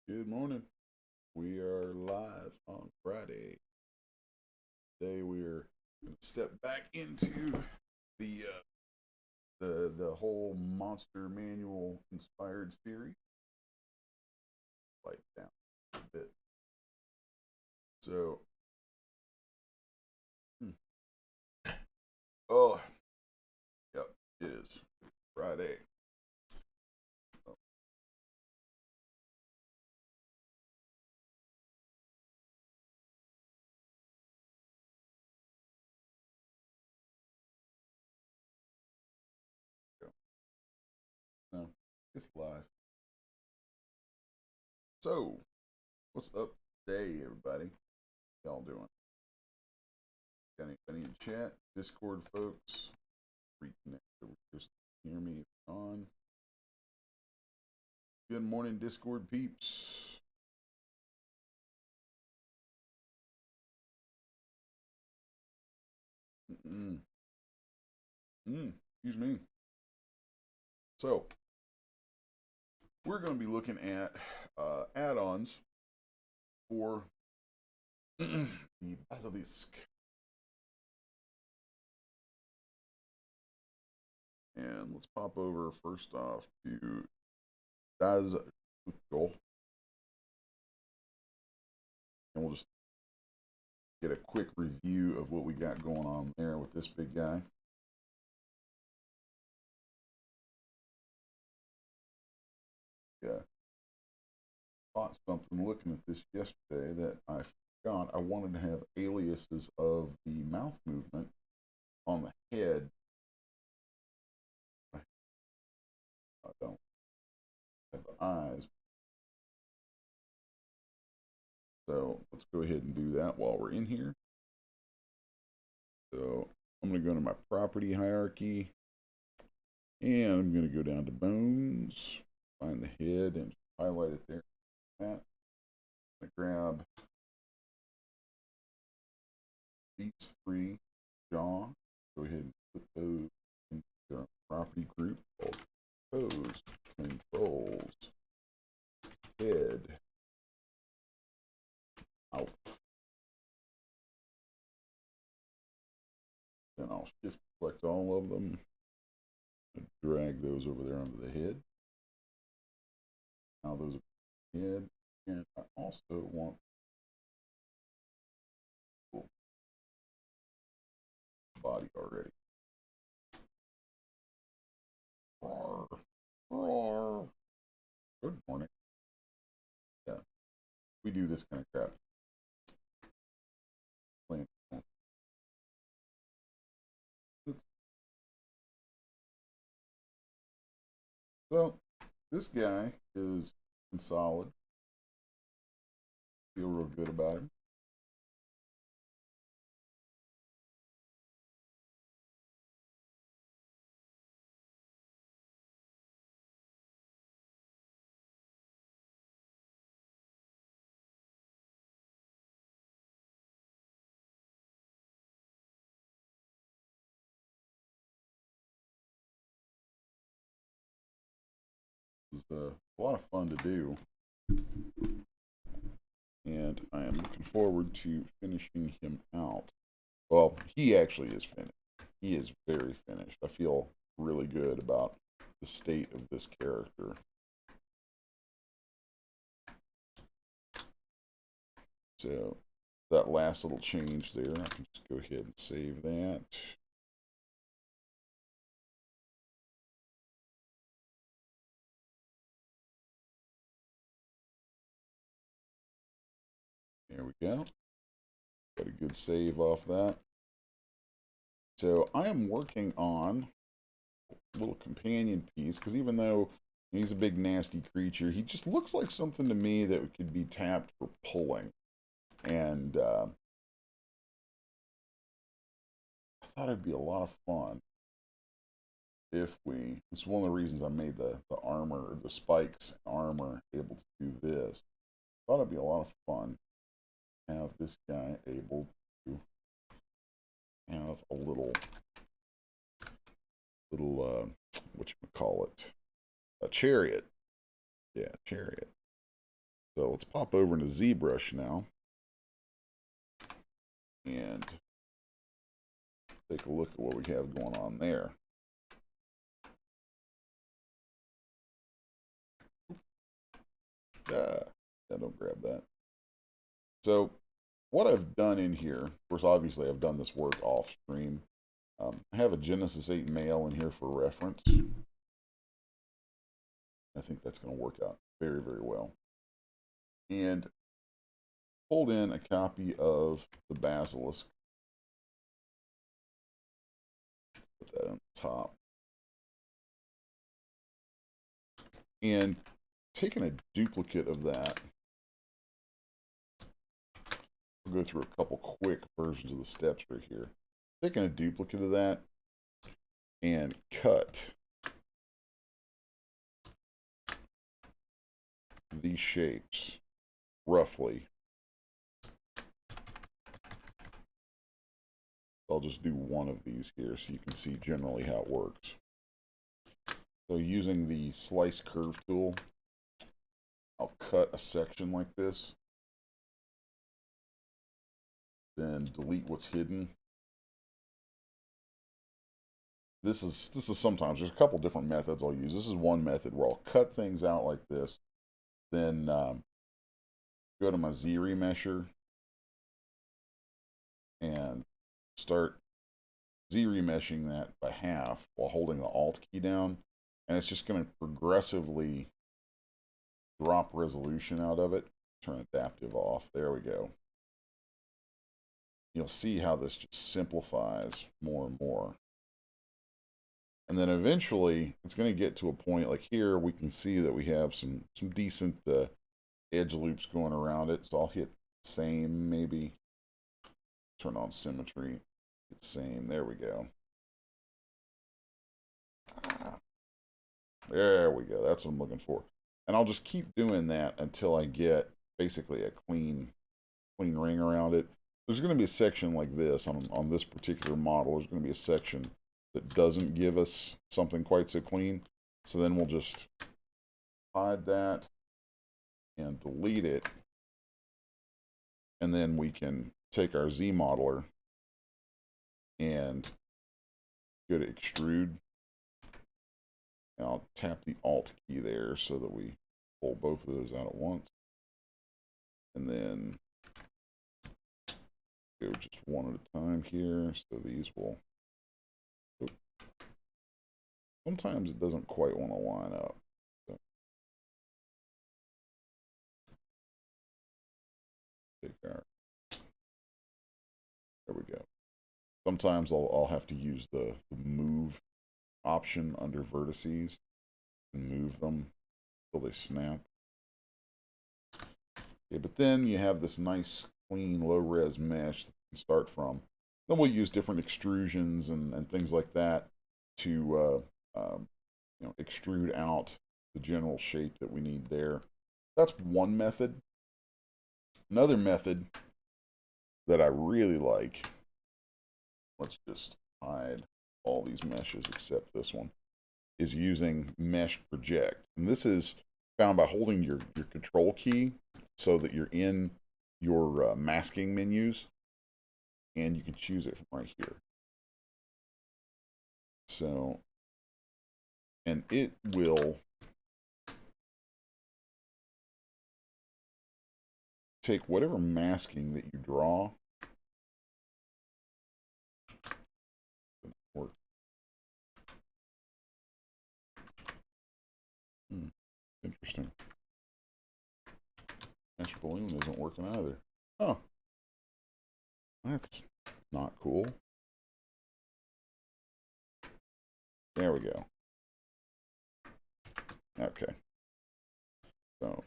Good morning. We are live on Friday. Today we are going to step back into the the whole Monster Manual inspired series. Light down a bit. So, hmm. Oh, yep, it is Friday. Oh, no, it's live. So, what's up today, everybody? Y'all doing? Got anybody in chat? Discord folks? Reconnect. Just hear me on. Good morning, Discord peeps. Mm-mm. Excuse me. So, we're going to be looking at add-ons for the Basilisk. And let's pop over first off to Daz Studio. And we'll just get a quick review of what we got going on there with this big guy. Yeah. Thought something looking at this yesterday that I forgot. I wanted to have aliases of the mouth movement on the head. I don't have the eyes. So let's go ahead and do that while we're in here. So I'm going to go to my property hierarchy and I'm going to go down to bones, find the head and highlight it there. I'm going to grab these three jaw, go ahead and put those into a property group called pose controls head out. Then I'll shift select all of them and drag those over there onto the head. Now those are the head, and I also want body already. Roar, roar. Good morning. Yeah, we do this kind of crap. Playing. So this guy is solid. Feel real good about him. It's a lot of fun to do, and I am looking forward to finishing him out. Well, he actually is finished. He is very finished. I feel really good about the state of this character. So that last little change there, I can just go ahead and save that. There we go. Got a good save off that. So I am working on a little companion piece because even though he's a big nasty creature, he just looks like something to me that could be tapped for pulling. And I thought it'd be a lot of fun if we. It's one of the reasons I made the armor, the spikes armor able to do this. I thought it'd be a lot of fun to have this guy able to have a little what you call it, a chariot. Yeah, chariot. So let's pop over into Zbrush now and take a look at what we have going on there. Yeah, don't grab that. So what I've done in here, of course, obviously I've done this work off stream. I have a Genesis 8 male in here for reference. I think that's going to work out very, very well. And pulled in a copy of the Basilisk. Put that on the top. And taking a duplicate of that. We'll go through a couple quick versions of the steps right here. Taking a duplicate of that and cut these shapes roughly. I'll just do one of these here so you can see generally how it works. So using the slice curve tool, I'll cut a section like this, then delete what's hidden. This is sometimes, there's a couple different methods I'll use. This is one method where I'll cut things out like this, then go to my Z Remesher and start Z remeshing that by half while holding the Alt key down, and it's just going to progressively drop resolution out of it. Turn adaptive off. There we go. You'll see how this just simplifies more and more. And then eventually it's going to get to a point like here we can see that we have some decent edge loops going around it. So I'll hit same, maybe turn on symmetry, hit same. There we go. There we go. That's what I'm looking for. And I'll just keep doing that until I get basically a clean ring around it. There's going to be a section like this on this particular model. There's going to be a section that doesn't give us something quite so clean. So then we'll just hide that and delete it. And then we can take our Z modeler and go to extrude. And I'll tap the Alt key there so that we pull both of those out at once. And then go just one at a time here. So these will... Sometimes it doesn't quite want to line up. So take our... There we go. Sometimes I'll have to use the move option under vertices and move them until they snap. Okay, but then you have this nice clean low-res mesh that you can start from. Then we'll use different extrusions and things like that to you know, extrude out the general shape that we need there. That's one method. Another method that I really like, let's just hide all these meshes except this one, is using Mesh Project. And this is found by holding your control key so that you're in your masking menus, and you can choose it from right here. So, and it will take whatever masking that you draw. Interesting. Mesh balloon isn't working either. Oh, that's not cool. There we go. Okay. So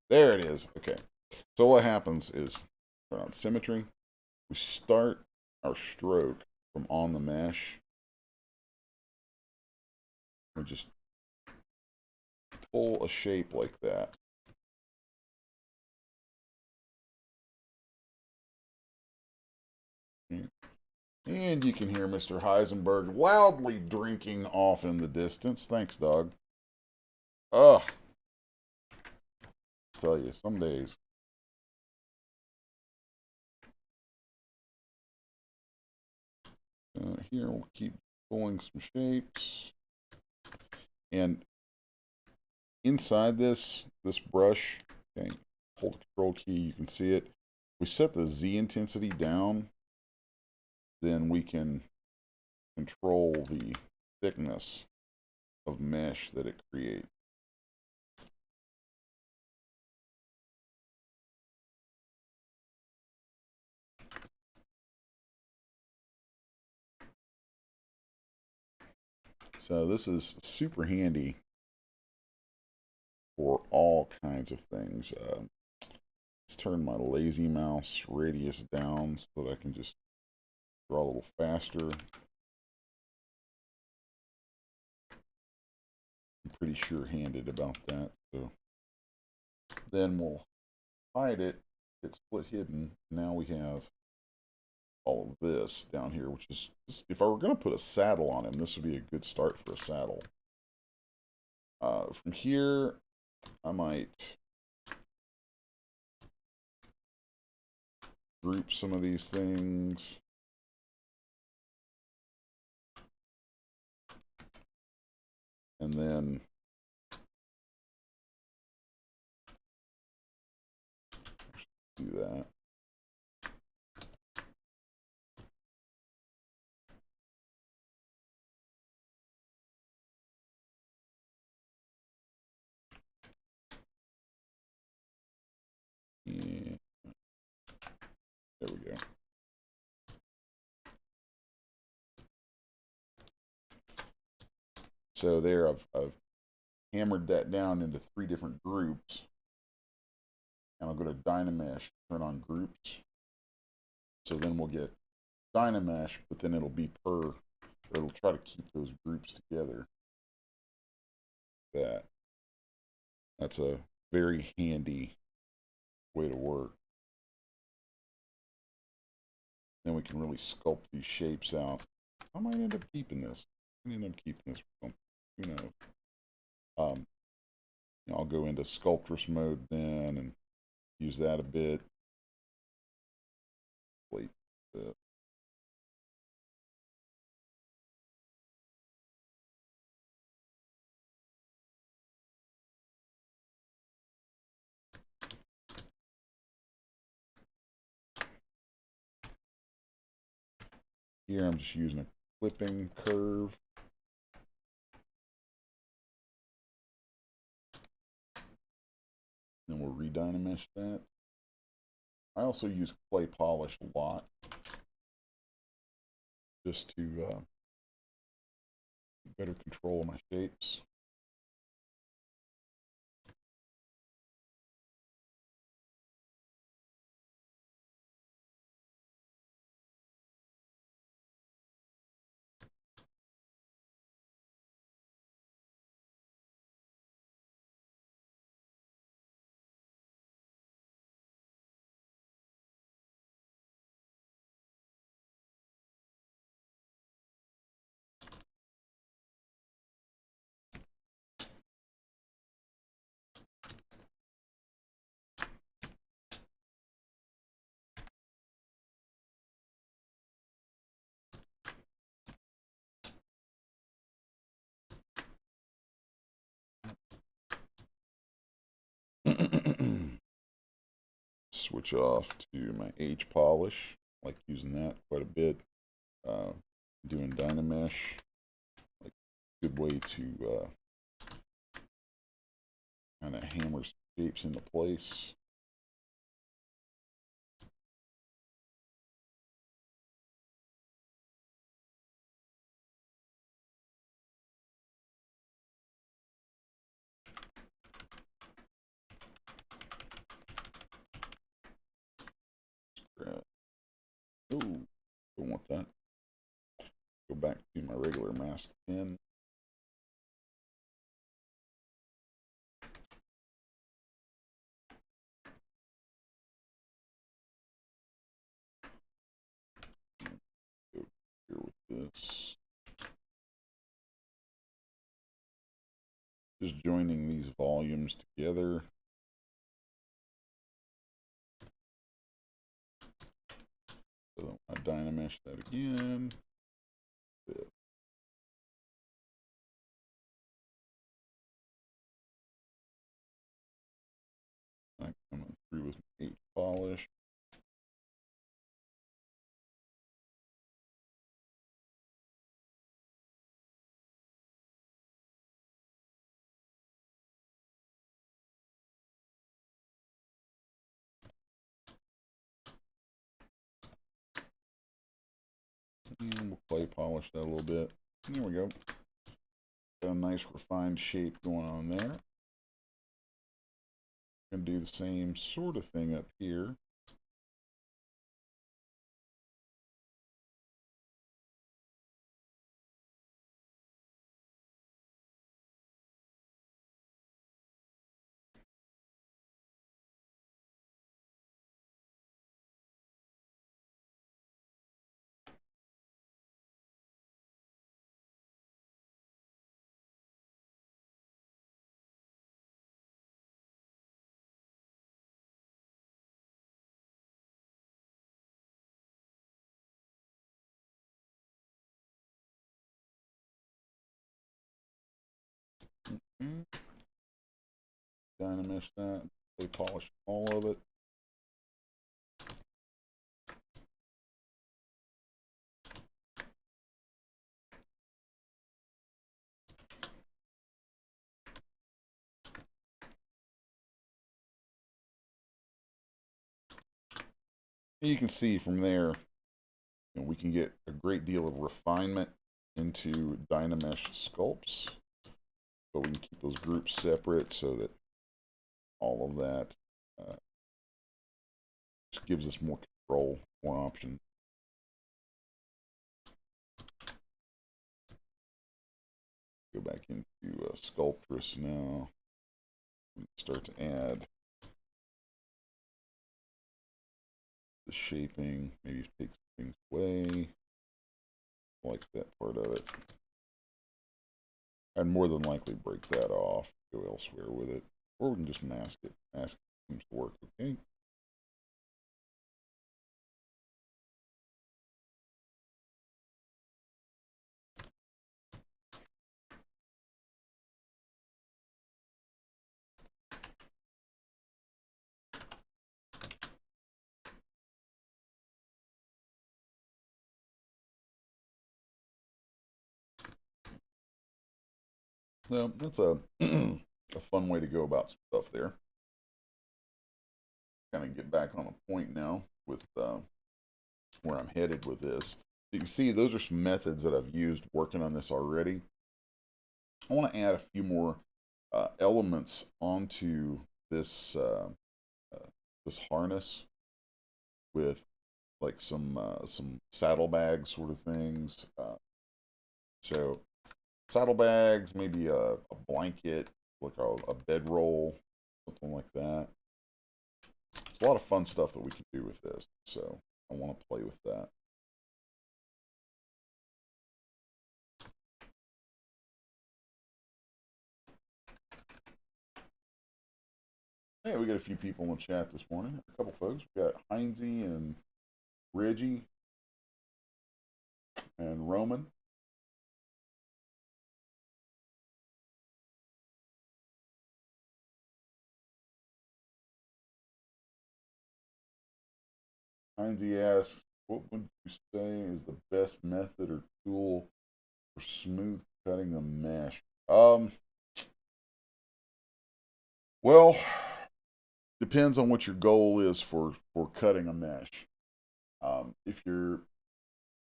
there it is. Okay. So what happens is, turn on symmetry. We start our stroke from on the mesh. We just pull a shape like that. And you can hear Mr. Heisenberg loudly drinking off in the distance. Thanks, dog. Ugh. tell you, some days. Here we'll keep pulling some shapes. And inside this brush, okay, hold the control key, you can see it. We set the Z intensity down, then we can control the thickness of mesh that it creates. So this is super handy for all kinds of things. Let's turn my lazy mouse radius down so that I can just draw a little faster. I'm pretty sure-handed about that. So then we'll hide it. It's split hidden. Now we have all of this down here, which is, if I were going to put a saddle on him, this would be a good start for a saddle. From here, I might group some of these things. And then do that. Yeah. There we go. So there, I've hammered that down into 3 different groups. And I'll go to Dynamesh, turn on groups. So then we'll get Dynamesh, but then it'll be it'll try to keep those groups together. That's a very handy way to work. Then we can really sculpt these shapes out. I might end up keeping this. I end up keeping this. Who knows? I'll go into sculptress mode then and use that a bit. Wait. Here I'm just using a clipping curve. Then we'll redynamesh that. I also use clay polish a lot, just to better control my shapes. Switch off to my H polish. I like using that quite a bit. Doing Dynamesh, like good way to kind of hammer shapes into place. Oh, don't want that. Go back to my regular mask pen. Go here with this. Just joining these volumes together. Dynamesh that again. I'm coming through with 8 polish. And we'll clay polish that a little bit. There we go. Got a nice refined shape going on there. Gonna do the same sort of thing up here. Dynamesh that. They polish all of it. You can see from there, we can get a great deal of refinement into Dynamesh sculpts, but we can keep those groups separate so that all of that just gives us more control, more options. Go back into Sculptress now. We start to add the shaping, maybe take things away. Like that part of it. I'd more than likely break that off, go elsewhere with it. Or we can just mask it. Mask it seems to work okay. So that's a a fun way to go about some stuff there. Kind of get back on a point now with where I'm headed with this. You can see those are some methods that I've used working on this already. I want to add a few more elements onto this this harness with like some saddlebag sort of things. So saddlebags, maybe a blanket, like a bedroll, something like that. There's a lot of fun stuff that we can do with this, so I want to play with that. Hey, we got a few people in the chat this morning. A couple folks. We got Heinzie and Reggie and Roman. Heinzie asks, what would you say is the best method or tool for smooth cutting a mesh? Well, depends on what your goal is for cutting a mesh. If you're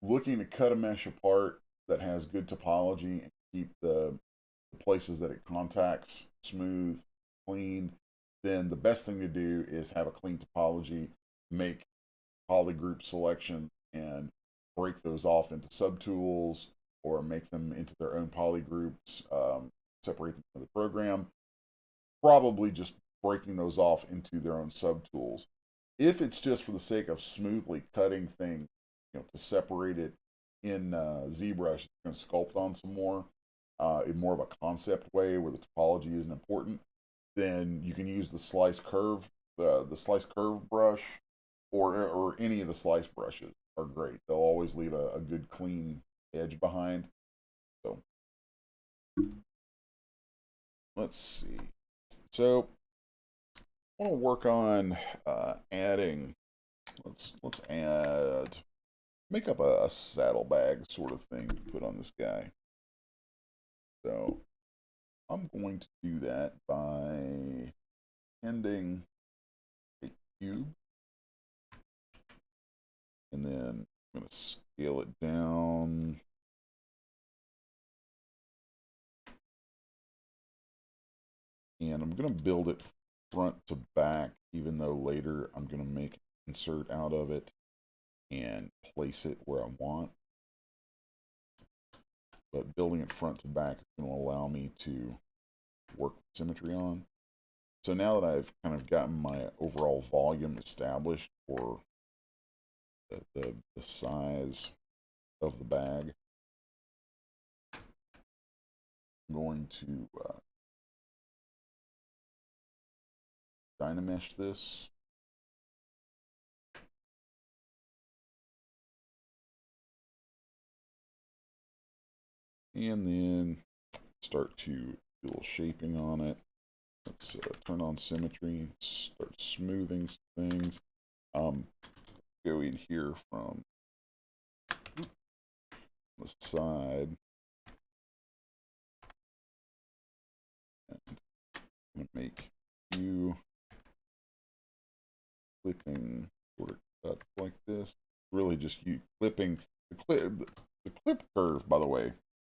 looking to cut a mesh apart that has good topology and keep the places that it contacts smooth, clean, then the best thing to do is have a clean topology, make polygroup selection, and break those off into subtools or make them into their own polygroups, separate them from the program. Probably just breaking those off into their own subtools. If it's just for the sake of smoothly cutting things, to separate it in ZBrush, you're going to sculpt on some more in more of a concept way where the topology isn't important, then you can use the slice curve brush or any of the slice brushes. are great. They'll always leave a good clean edge behind. So let's see. So I want to work on adding. Let's add, make up a saddlebag sort of thing to put on this guy. So I'm going to do that by ending a cube, and then I'm going to scale it down. And I'm going to build it front to back, even though later I'm going to make an insert out of it and place it where I want. But building it front to back is going to allow me to work symmetry on. So now that I've kind of gotten my overall volume established for the size of the bag, I'm going to Dynamesh this. And then start to do a little shaping on it. Let's turn on symmetry, start smoothing things. Go in here from the side. And I'm going to make you clipping sort of cuts like this. Really just you clipping the clip curve, by the way.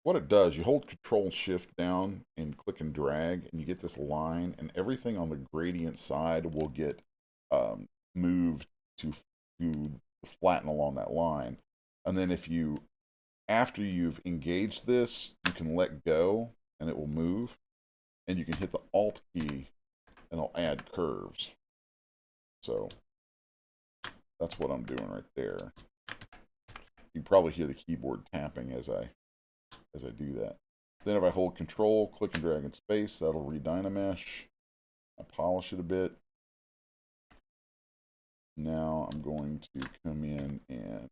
What it does, you hold Control Shift down and click and drag, and you get this line, and everything on the gradient side will get moved to flatten along that line. And then if you, after you've engaged this, you can let go, and it will move. And you can hit the Alt key, and it'll add curves. So that's what I'm doing right there. You can probably hear the keyboard tapping as I do that. Then if I hold Control, click and drag in space, that'll re-Dynamesh. I polish it a bit. Now I'm going to come in and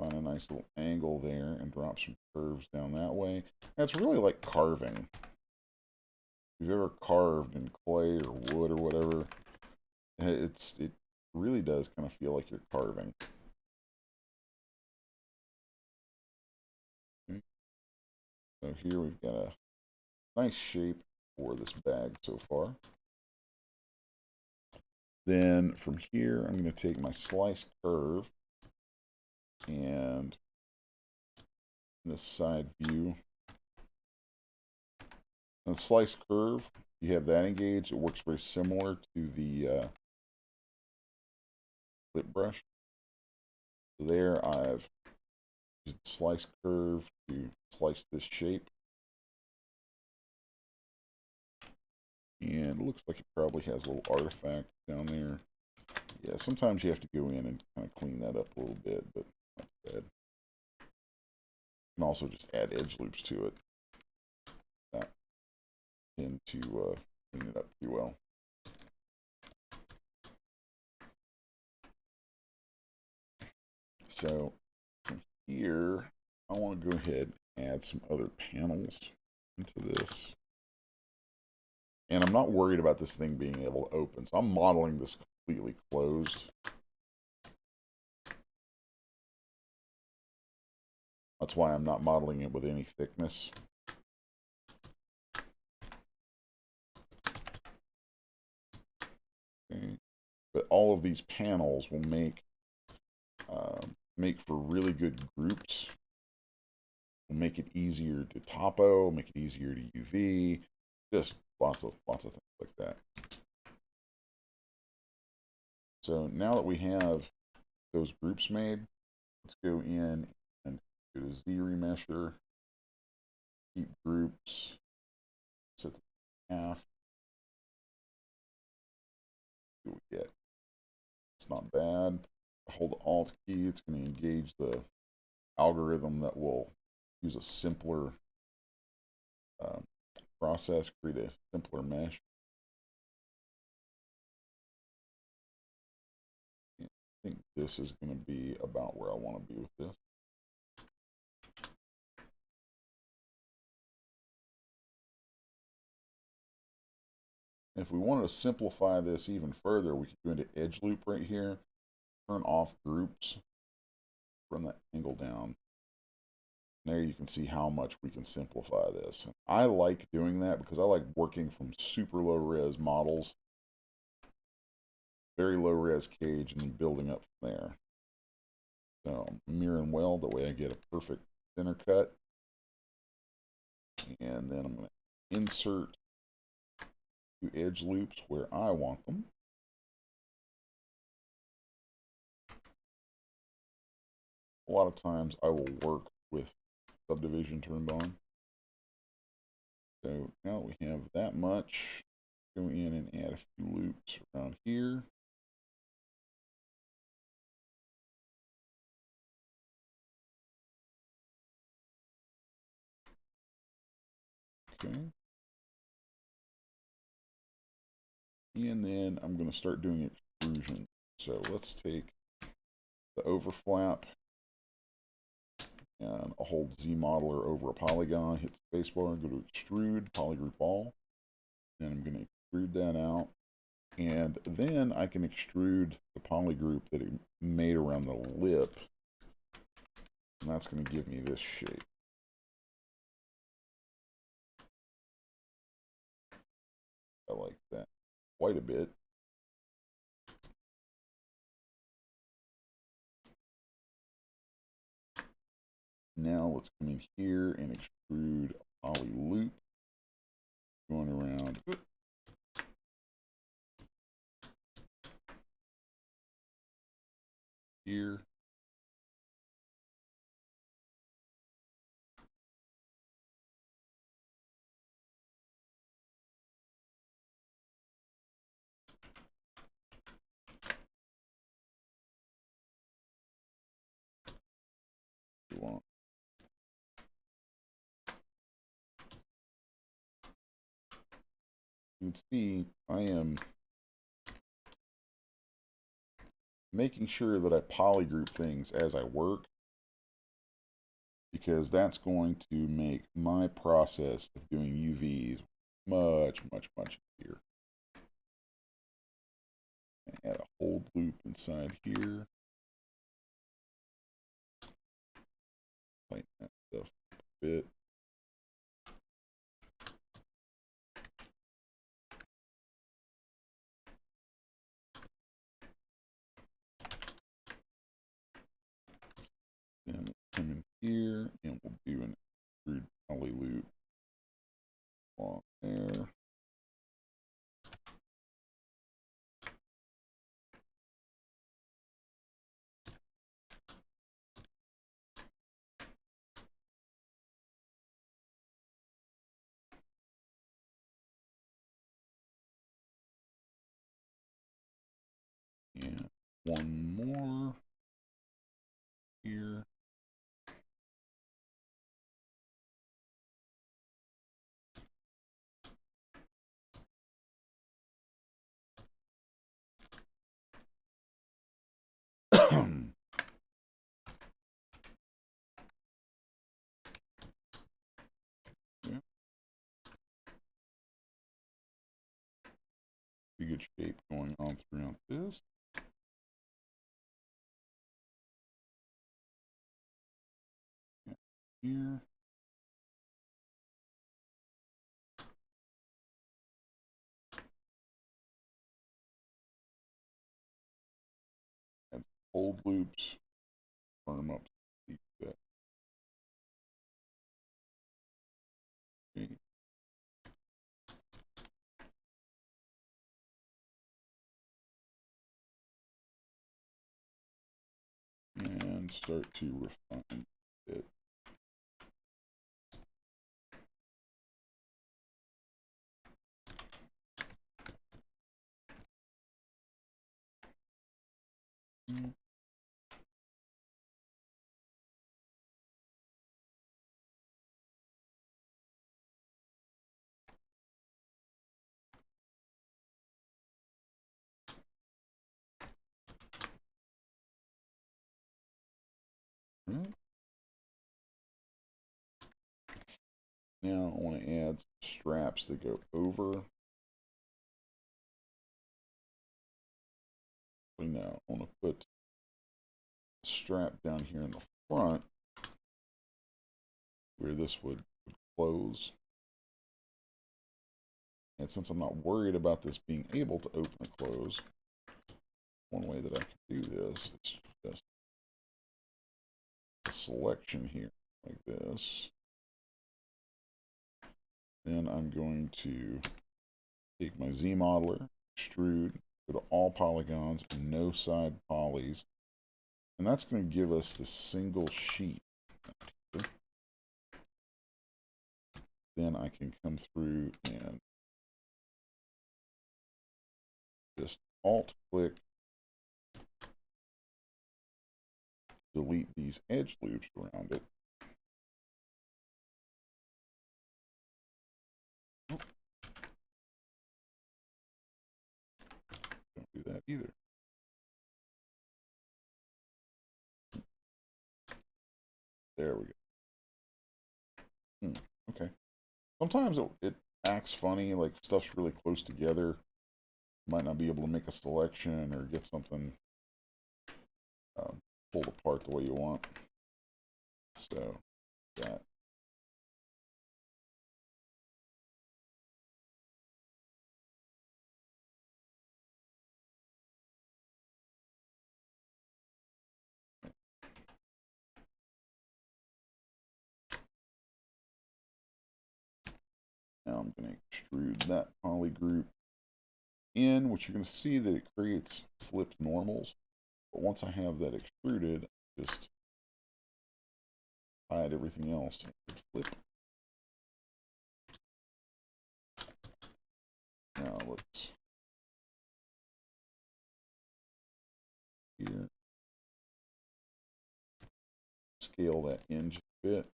find a nice little angle there and drop some curves down that way. And it's really like carving. If you've ever carved in clay or wood or whatever, it really does kind of feel like you're carving. So here we've got a nice shape for this bag so far. Then from here, I'm going to take my slice curve and this side view. Now, the slice curve, you have that engaged. It works very similar to the clip brush. So there I've used the slice curve to slice this shape. And it looks like it probably has a little artifact down there. Yeah, sometimes you have to go in and kind of clean that up a little bit, but not bad. You can also just add edge loops to it. That tend to clean it up pretty well. So from here, I want to go ahead and add some other panels into this. And I'm not worried about this thing being able to open, so I'm modeling this completely closed. That's why I'm not modeling it with any thickness. Okay. But all of these panels will make for really good groups. Will make it easier to topo, make it easier to UV, just lots of things like that. So now that we have those groups made, let's go in and go to Z Remesher, keep groups, set the half. See what we get. It's not bad. Hold the Alt key, it's going to engage the algorithm that will use a simpler process, create a simpler mesh. I think this is going to be about where I want to be with this. If we wanted to simplify this even further, we could go into edge loop right here, turn off groups, run that angle down. There you can see how much we can simplify this. I like doing that because I like working from super low res models, very low res cage, and then building up from there. So mirror and weld, that way I get a perfect center cut. And then I'm going to insert two edge loops where I want them. A lot of times I will work with subdivision turned on. So now that we have that much, go in and add a few loops around here. Okay. And then I'm going to start doing extrusion. So let's take the overflap and I'll hold Z modeler over a polygon, hit the spacebar, go to extrude, polygroup all. Then I'm going to extrude that out. And then I can extrude the polygroup that it made around the lip. And that's going to give me this shape. I like that quite a bit. Now let's come in here and extrude a poly loop going around. Here. You can see I am making sure that I polygroup things as I work, because that's going to make my process of doing UVs much easier. Add a hold loop inside here. Tighten that stuff a bit. Then we'll come in here and we'll do an extrude poly loop along there. And one more here. Yeah. Pretty good shape going on throughout this. Yeah. Here. Add hold loops. Firm up that. Okay. And start to refine it. Right. Now I want to add some straps that go over. Now I want to put a strap down here in the front where this would close. And since I'm not worried about this being able to open and close, one way that I can do this is just a selection here like this. Then I'm going to take my Z modeler, extrude, go to all polygons and no side polys. And that's going to give us the single sheet. Then I can come through and just alt click, delete these edge loops around it. Don't do that either. There we go. Okay. Sometimes it acts funny, like stuff's really close together. You might not be able to make a selection or get something pulled apart the way you want. So, that. Now I'm going to extrude that poly group in, which you're going to see that it creates flipped normals. But once I have that extruded, just hide everything else and flip. Now let's here scale that in just a bit.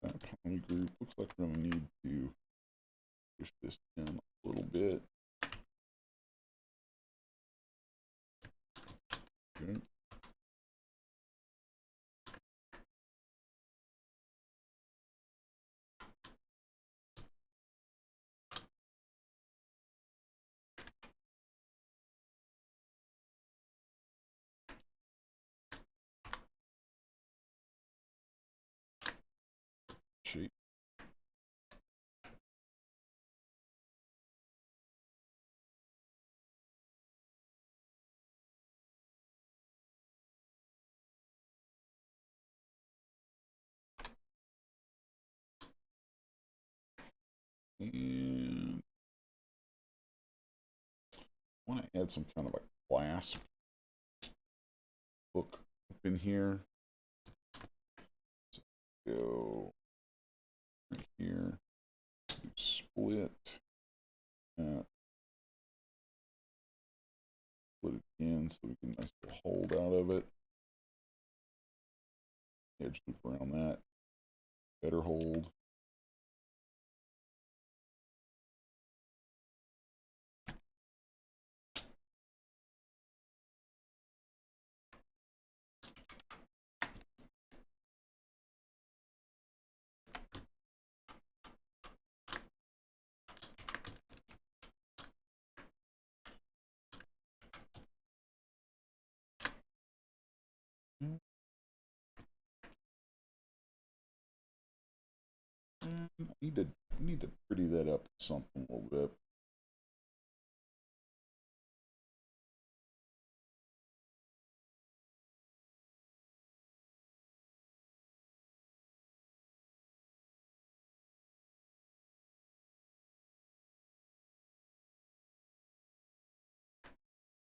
That poly group looks like we're going to need to push this in a little bit. Okay. Shape. And I want to add some kind of a clasp hook up in here. So go right here, do split, put it in so we can nice little hold out of it. Edge loop around that. Better hold. Need to pretty that up something a little bit.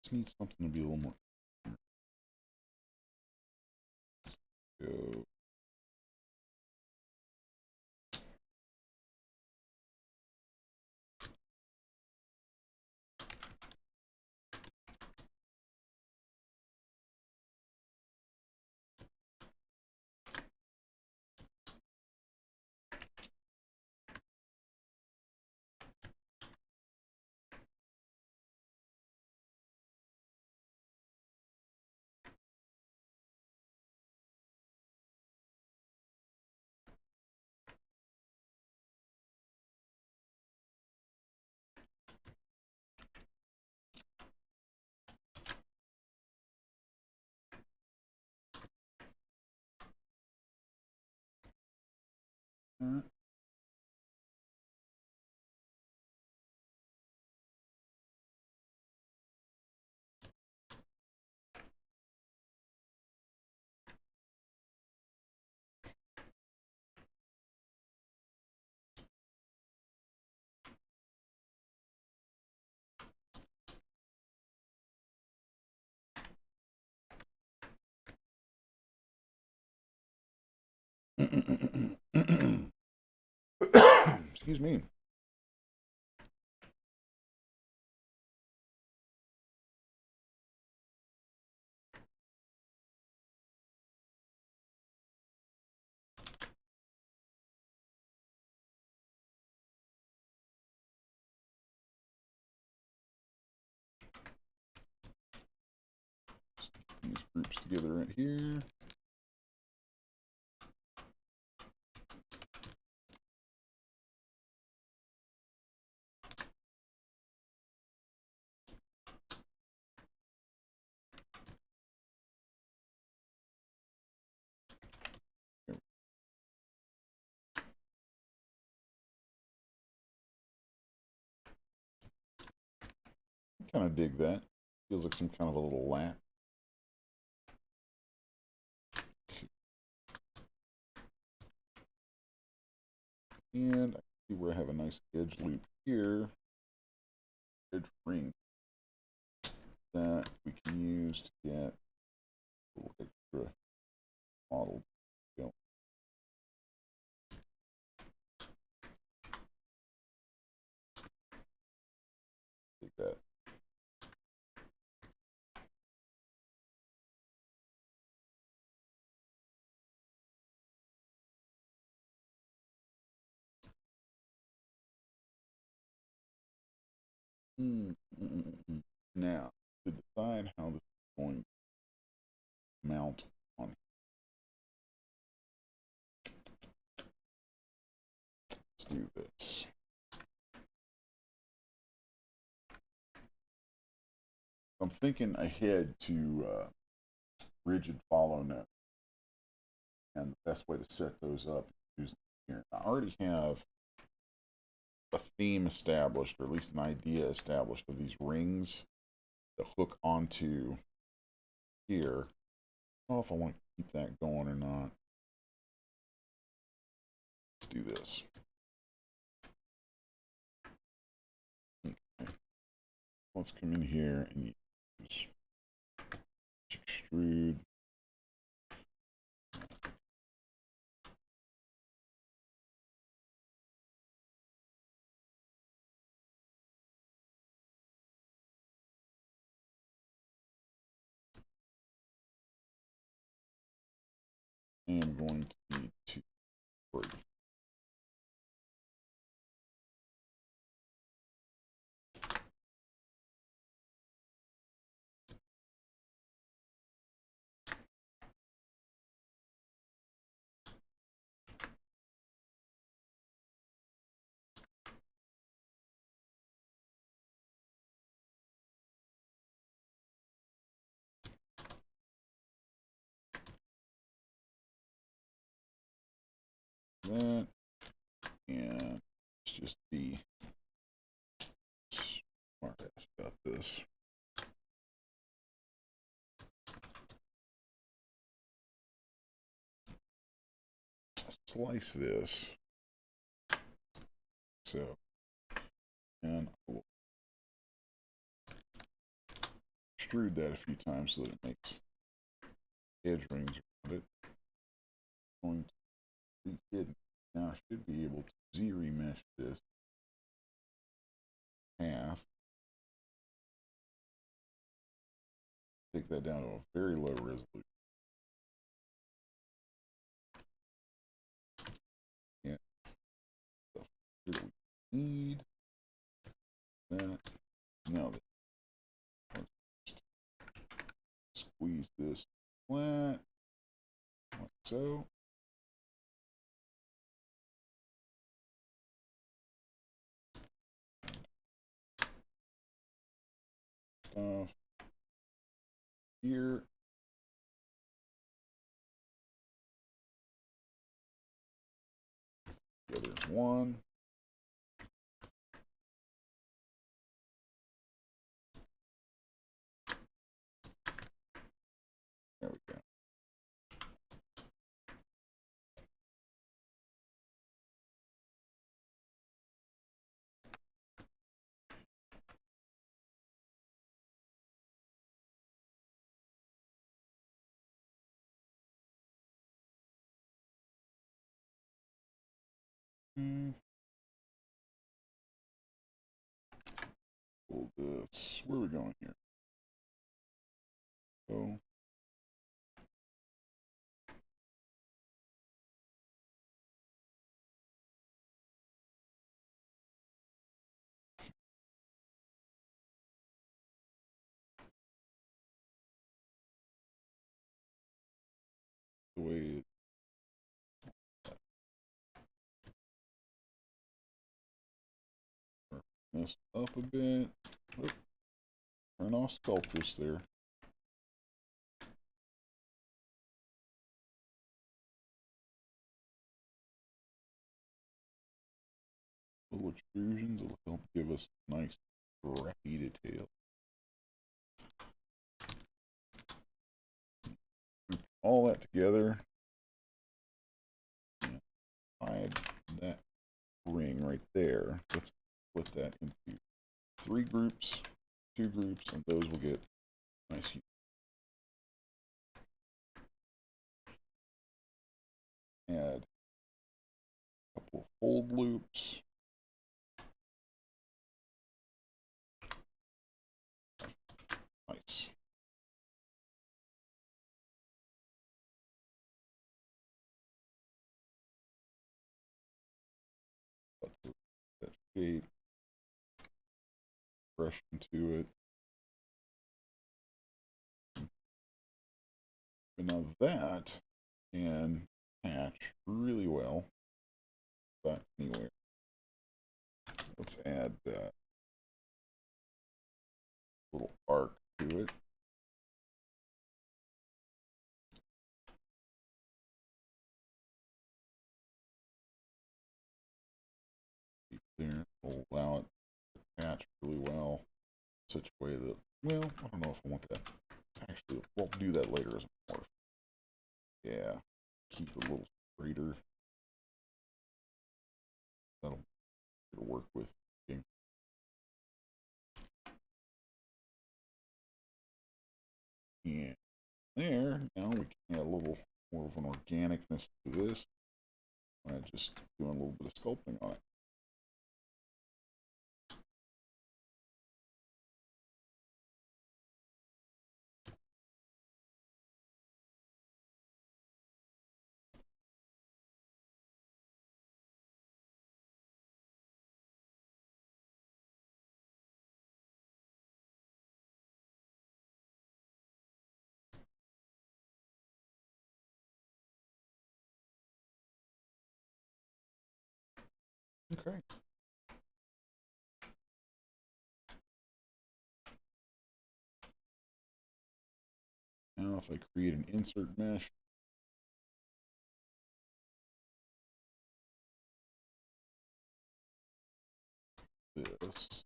Just need something to be a little more. Go. that. Excuse me. These groups together right here. Kind of dig that. Feels like some kind of a little lap. And I see where I have a nice edge loop here. Edge ring that we can use to get a little extra model. Take that. Now, to decide how this is going to mount on, let's do this. I'm thinking ahead to rigid follow note, and the best way to set those up is here. I already have a theme established, or at least an idea established, of these rings that hook onto here. I don't know if I want to keep that going or not. Let's do this. Okay. Let's come in here and use extrude. I am going to need to break. That, and let's just be smart ass about this. Slice this. So, and I will extrude that a few times so that it makes edge rings around it. I'm going to be hidden. Now I should be able to Z-remesh this half. Take that down to a very low resolution. Yeah. Stuff that we need. That. Now let's just squeeze this flat. Like so. Stuff here. 1. There we go. Pull this. Where are we going here? So the way this up a bit. Oop. Turn off sculptress there. Little extrusions will help give us nice scrappy detail. Group all that together. And hide that ring right there. Let's split that into 3 groups, 2 groups, and those will get nice. Add a couple of fold loops. Nice. That shape. Brush into it. But now that can patch really well, but anyway, let's add that little arc to it. There will allow it to patch really well, such a way that, well, I don't know if I want that. Actually, we'll do that later as a morph. Yeah, keep it a little straighter. That'll work with. Okay. And there, now we can add a little more of an organicness to this by just doing a little bit of sculpting on it. Okay. Now if I create an insert mesh, this.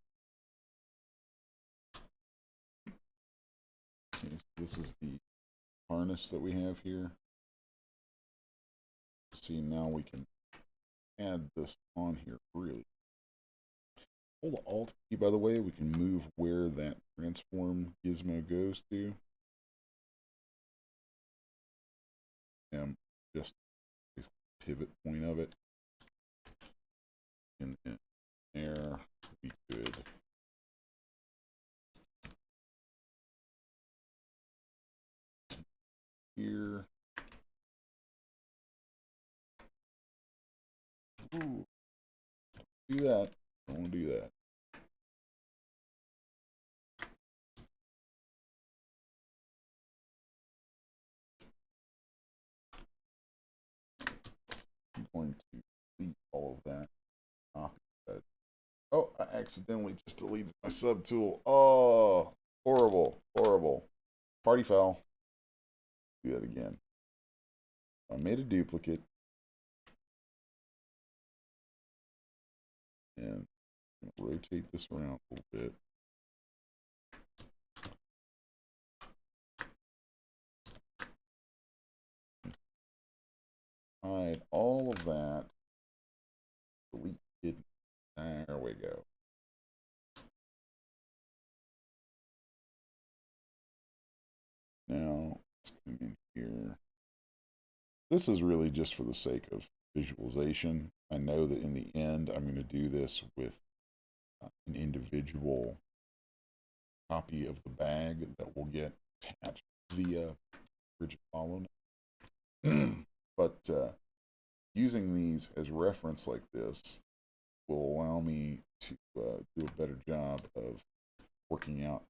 Okay, so this is the harness that we have here. See, now we can add this on here really. Hold the Alt key, by the way, we can move where that transform gizmo goes to. And just pivot point of it. And then there we could here. Ooh. Do that. Don't want to do that. I'm going to delete all of that. Copy that. Oh, I accidentally just deleted my subtool. Oh, horrible, horrible. Party foul. Do that again. I made a duplicate. And I'm going to rotate this around a little bit. Hide all of that. Delete hidden. There we go. Now, let's come in here. This is really just for the sake of visualization. I know that in the end, I'm going to do this with an individual copy of the bag that will get attached via rigid follow. But using these as reference like this will allow me to do a better job of working out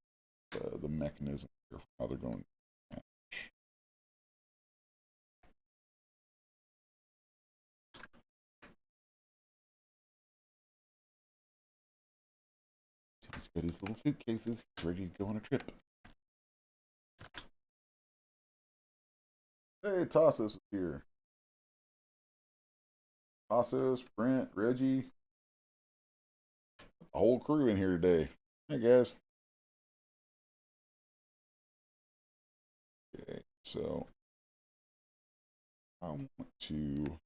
the mechanism for how they're going to match. He's got his little suitcases. He's ready to go on a trip. Hey, Tassos is here. Tassos, Brent, Reggie. The whole crew in here today. Hey, guys. Okay, so I want to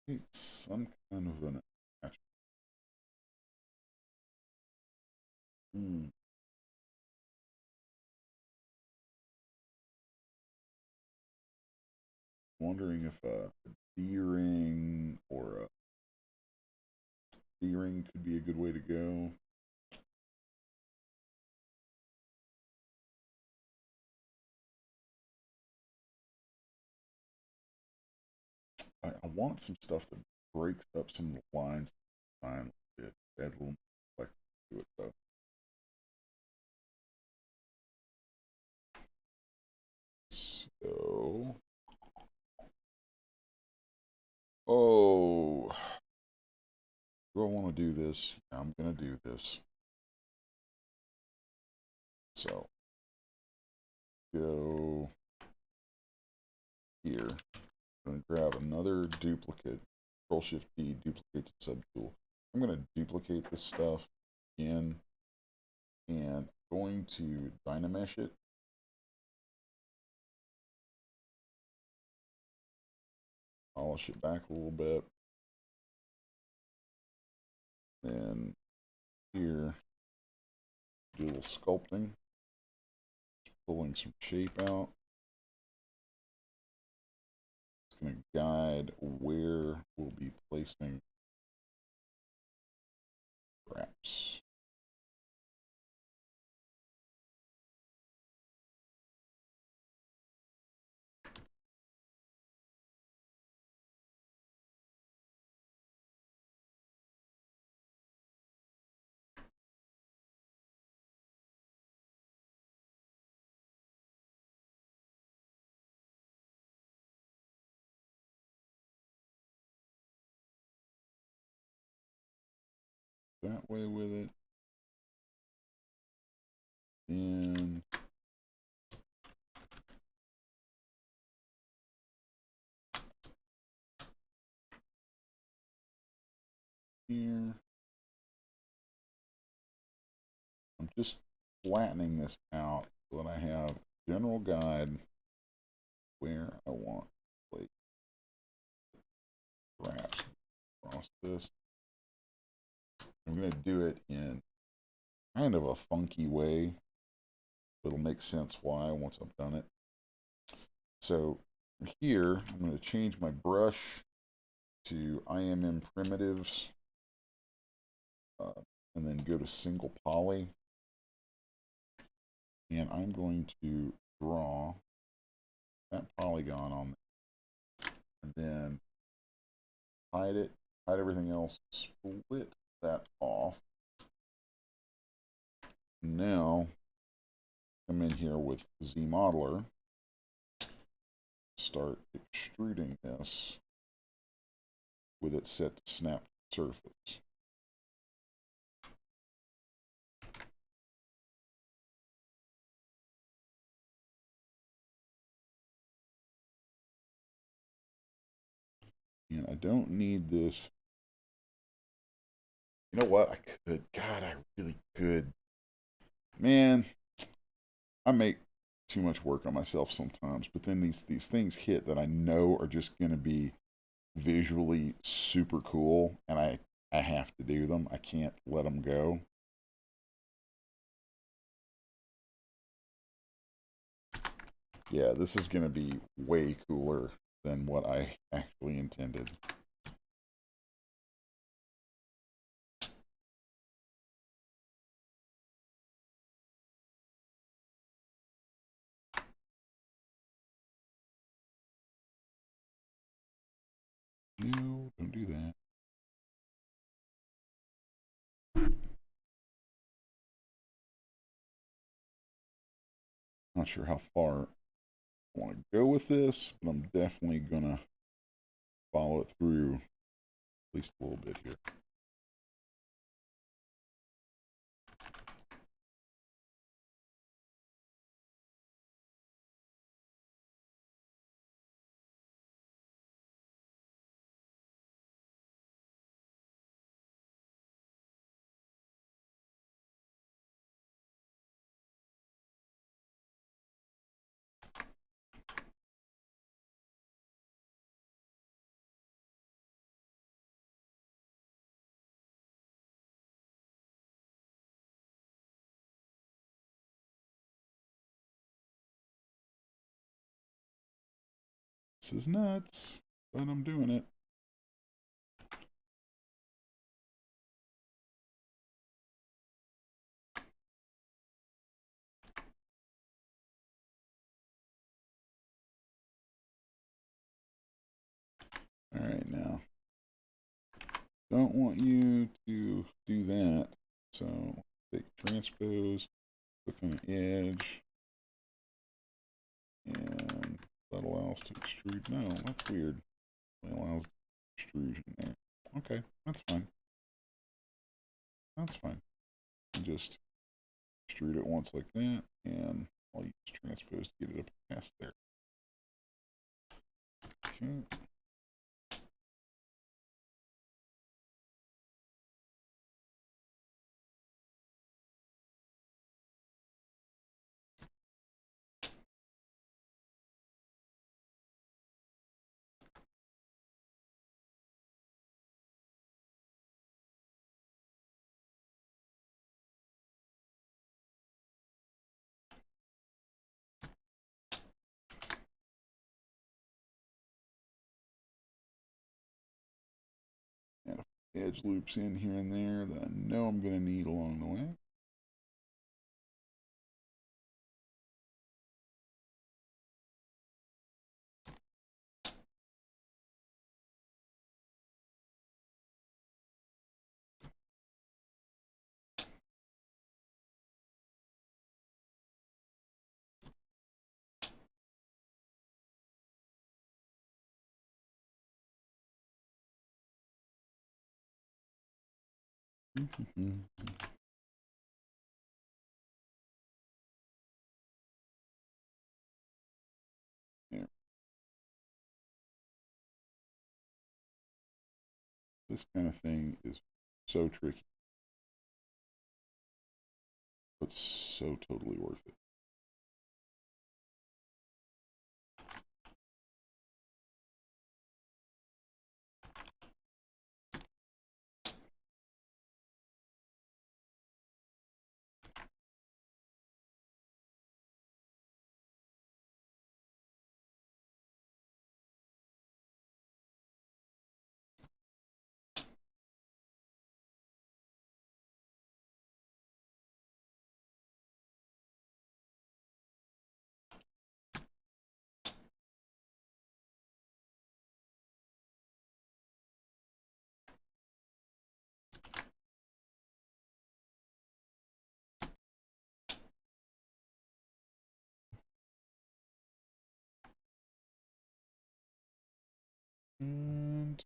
create some kind of an attachment. Wondering if a D-ring or a D-ring could be a good way to go. I want some stuff that breaks up some of the lines a bit. Add a little like to it though. So, oh, do I want to do this? Yeah, I'm gonna do this. So, go here. I'm gonna grab another duplicate. Control Shift D duplicates the subtool. I'm gonna duplicate this stuff again, and I'm going to Dynamesh it. Polish it back a little bit. Then here, do a little sculpting, just pulling some shape out. It's going to guide where we'll be placing wraps. That way with it. And here. I'm just flattening this out so that I have a general guide where I want to place wraps across this. I'm going to do it in kind of a funky way. It'll make sense why once I've done it. So here, I'm going to change my brush to IMM primitives, and then go to single poly. And I'm going to draw that polygon on there. And then hide it, hide everything else, split that off. Now, come in here with Z Modeler, start extruding this with it set to snap surface. And And I don't need this. You know what? I could. God, I really could. Man, I make too much work on myself sometimes. But then these things hit that I know are just going to be visually super cool, and I have to do them. I can't let them go. Yeah, this is going to be way cooler than what I actually intended. No, don't do that. Not sure how far I want to go with this, but I'm definitely going to follow it through at least a little bit here. This is nuts, but I'm doing it. All right, now, don't want you to do that. So take transpose, click on the edge, and that allows to extrude. No, that's weird. It allows extrusion there. Okay, that's fine. That's fine. And just extrude it once like that, and I'll use transpose to get it up past there. Okay. And edge loops in here and there that I know I'm going to need along the way. Yeah. This kind of thing is so tricky, but so totally worth it. And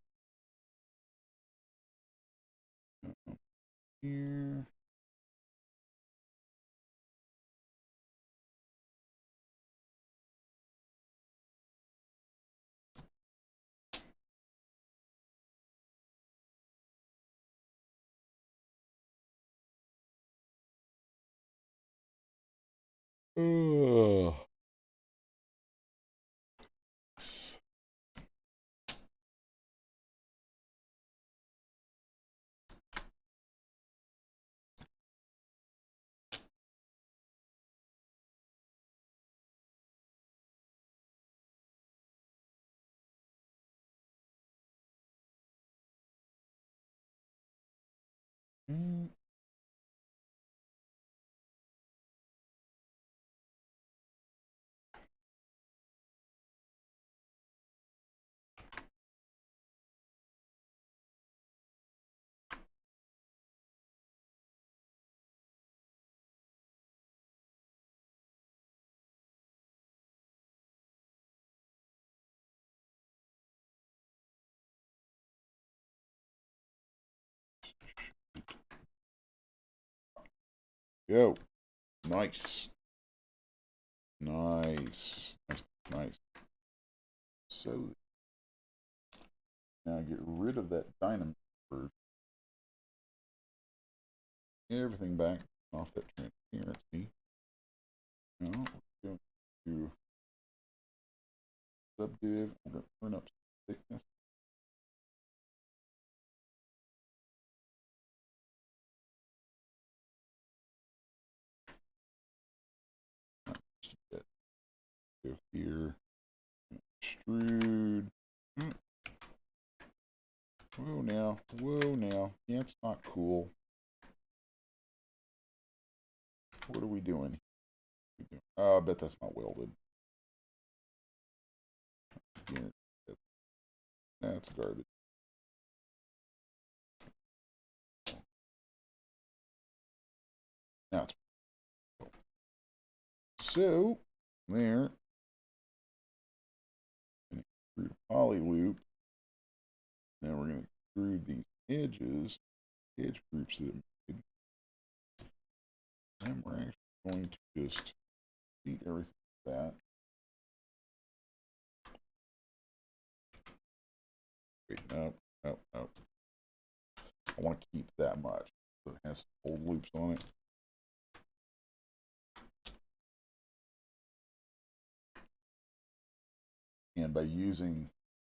here. Mm. Yo, nice, nice, nice, nice. So now get rid of that dynamic for everything back off that transparency. Now we're going to subdiv. We're going to turn up thickness. Go here. Extrude. Whoa now. Whoa now. Yeah, it's not cool. What are we doing? Oh, I bet that's not welded. Yeah, that's garbage. Now it's so there. Extrude poly loop. Now we're going to extrude these edges, edge groups that it made. And we're actually going to just feed everything like that. Wait, no, no, no. I want to keep that much. So it has old loops on it. And by using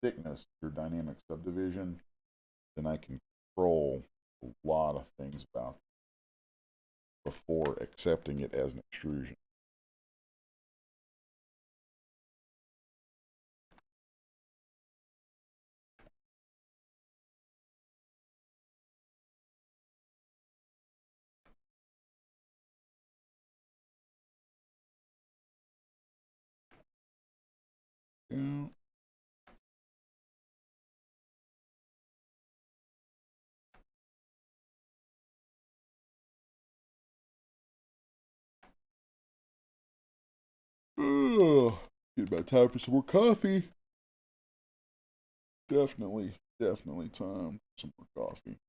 thickness for dynamic subdivision, then I can control a lot of things about it before accepting it as an extrusion. Yeah. Oh, get about time for some more coffee. Definitely, definitely time for some more coffee.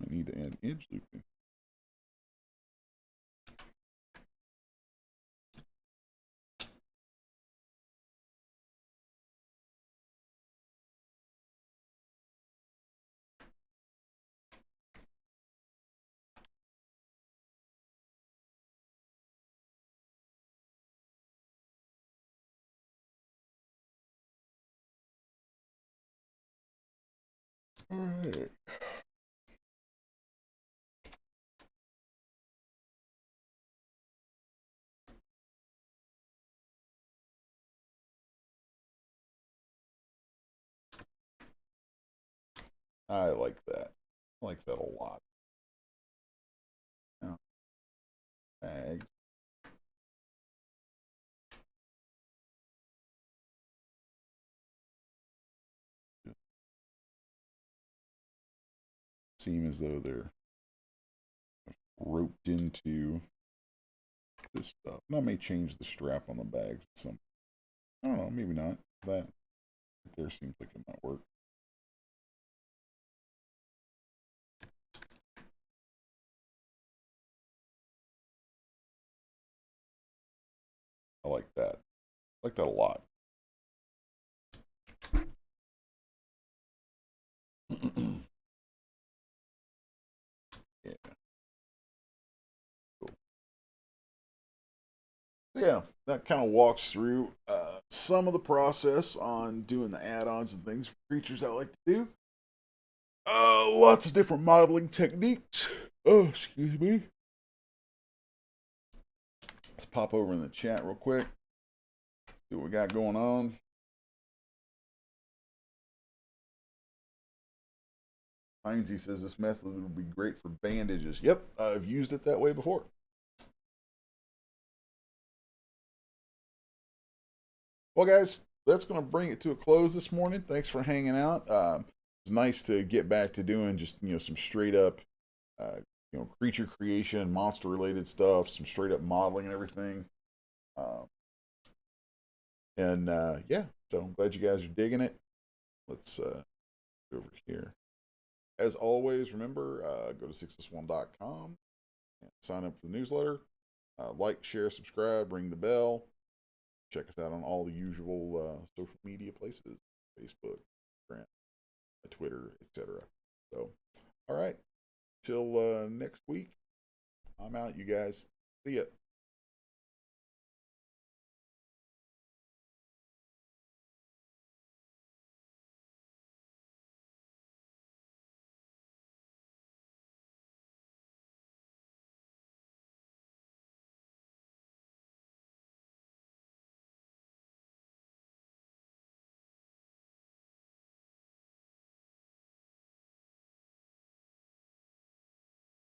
I need to add edge looping. All right. I like that. I like that a lot. Now, bags. Seem as though they're roped into this stuff. And I may change the strap on the bags at some. I don't know, maybe not. That right there seems like it might work. I like that. I like that a lot. Yeah. Cool. Yeah, that kind of walks through some of the process on doing the add-ons and things for creatures I like to do. Lots of different modeling techniques. Oh, excuse me. Let's pop over in the chat real quick. See what we got going on. Heinzie says this method would be great for bandages. Yep, I've used it that way before. Well, guys, that's going to bring it to a close this morning. Thanks for hanging out. It's nice to get back to doing just some straight up, uh, creature creation, monster related stuff, some straight up modeling and everything. Um, and yeah, so I'm glad you guys are digging it. Let's go over here. As always, remember, go to sixus1.com and sign up for the newsletter. Like, share, subscribe, ring the bell. Check us out on all the usual social media places: Facebook, Instagram, Twitter, etc. So, all right. Till next week, I'm out, you guys. See ya.